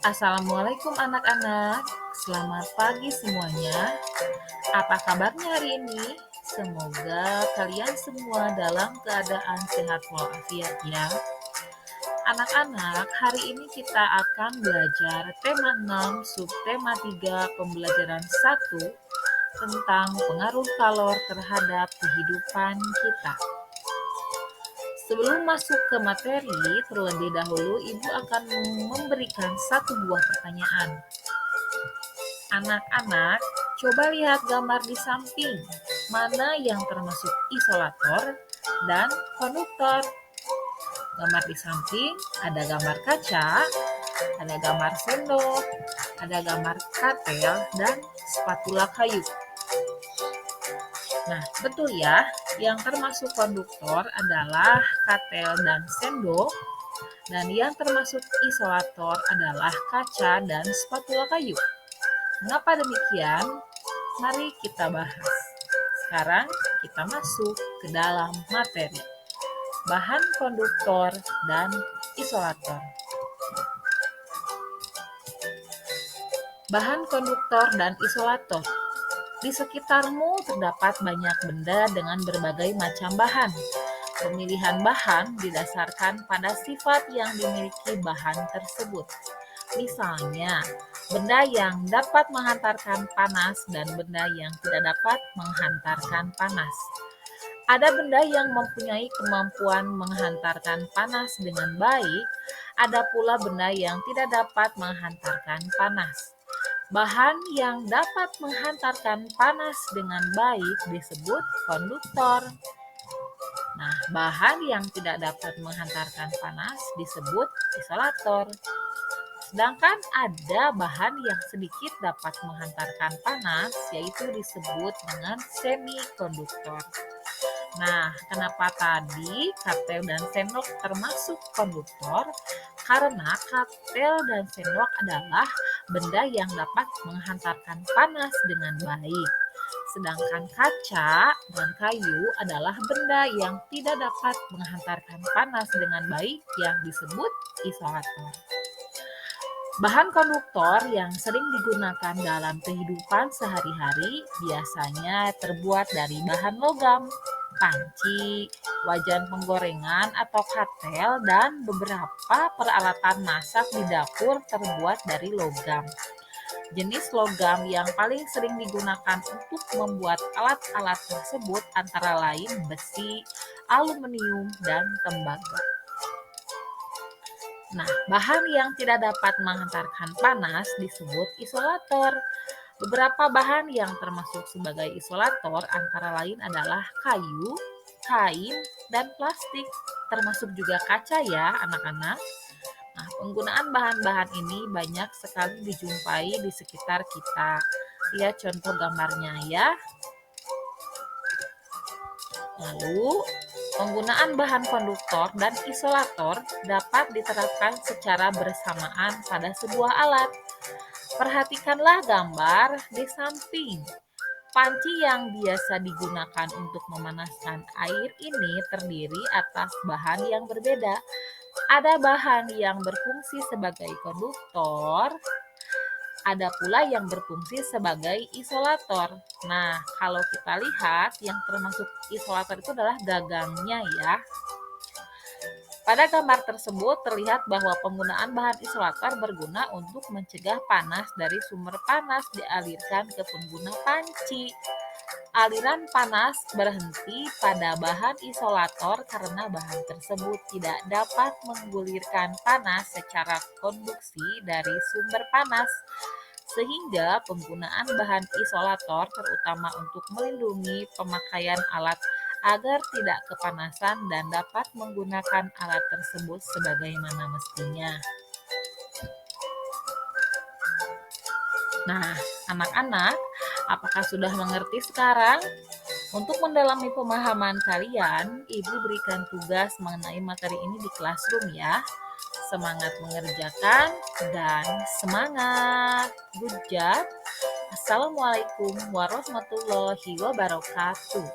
Assalamualaikum anak-anak, selamat pagi semuanya. Apa kabarnya hari ini? Semoga kalian semua dalam keadaan sehat walafiat ya. Anak-anak, hari ini kita akan belajar tema 6, subtema 3, pembelajaran 1 tentang pengaruh kalor terhadap kehidupan kita. Sebelum masuk ke materi, terlebih dahulu Ibu akan memberikan satu buah pertanyaan. Anak-anak, coba lihat gambar di samping. Mana yang termasuk isolator dan konduktor? Gambar di samping ada gambar kaca, ada gambar sendok, ada gambar katel, dan spatula kayu. Nah, betul ya, yang termasuk konduktor adalah katel dan sendok, dan yang termasuk isolator adalah kaca dan spatula kayu. Mengapa demikian? Mari kita bahas. Sekarang kita masuk ke dalam materi. Bahan konduktor dan isolator. Bahan konduktor dan isolator. Di sekitarmu terdapat banyak benda dengan berbagai macam bahan. Pemilihan bahan didasarkan pada sifat yang dimiliki bahan tersebut. Misalnya, benda yang dapat menghantarkan panas dan benda yang tidak dapat menghantarkan panas. Ada benda yang mempunyai kemampuan menghantarkan panas dengan baik, ada pula benda yang tidak dapat menghantarkan panas. Bahan yang dapat menghantarkan panas dengan baik disebut konduktor. Nah, bahan yang tidak dapat menghantarkan panas disebut isolator. Sedangkan ada bahan yang sedikit dapat menghantarkan panas, yaitu disebut dengan semikonduktor. Nah, kenapa tadi katel dan sendok termasuk konduktor? Karena katel dan sendok adalah benda yang dapat menghantarkan panas dengan baik. Sedangkan kaca dan kayu adalah benda yang tidak dapat menghantarkan panas dengan baik yang disebut isolator. Bahan konduktor yang sering digunakan dalam kehidupan sehari-hari biasanya terbuat dari bahan logam, panci, wajan penggorengan atau katel, dan beberapa peralatan masak di dapur terbuat dari logam. Jenis logam yang paling sering digunakan untuk membuat alat-alat tersebut antara lain besi, aluminium, dan tembaga. Nah, bahan yang tidak dapat menghantarkan panas disebut isolator. Beberapa bahan yang termasuk sebagai isolator antara lain adalah kayu, kain, dan plastik, termasuk juga kaca ya anak-anak. Nah, penggunaan bahan-bahan ini banyak sekali dijumpai di sekitar kita. Lihat contoh gambarnya ya. Lalu, penggunaan bahan konduktor dan isolator dapat diterapkan secara bersamaan pada sebuah alat. Perhatikanlah gambar di samping. Panci yang biasa digunakan untuk memanaskan air ini terdiri atas bahan yang berbeda. Ada bahan yang berfungsi sebagai konduktor, ada pula yang berfungsi sebagai isolator. Nah, kalau kita lihat yang termasuk isolator itu adalah gagangnya ya. Pada gambar tersebut terlihat bahwa penggunaan bahan isolator berguna untuk mencegah panas dari sumber panas dialirkan ke pengguna panci. Aliran panas berhenti pada bahan isolator karena bahan tersebut tidak dapat menggulirkan panas secara konduksi dari sumber panas. Sehingga penggunaan bahan isolator terutama untuk melindungi pemakaian alat agar tidak kepanasan dan dapat menggunakan alat tersebut sebagaimana mestinya. Nah, anak-anak, apakah sudah mengerti sekarang? Untuk mendalami pemahaman kalian, Ibu berikan tugas mengenai materi ini di classroom ya. Semangat mengerjakan dan semangat. Good job. Assalamualaikum warahmatullahi wabarakatuh.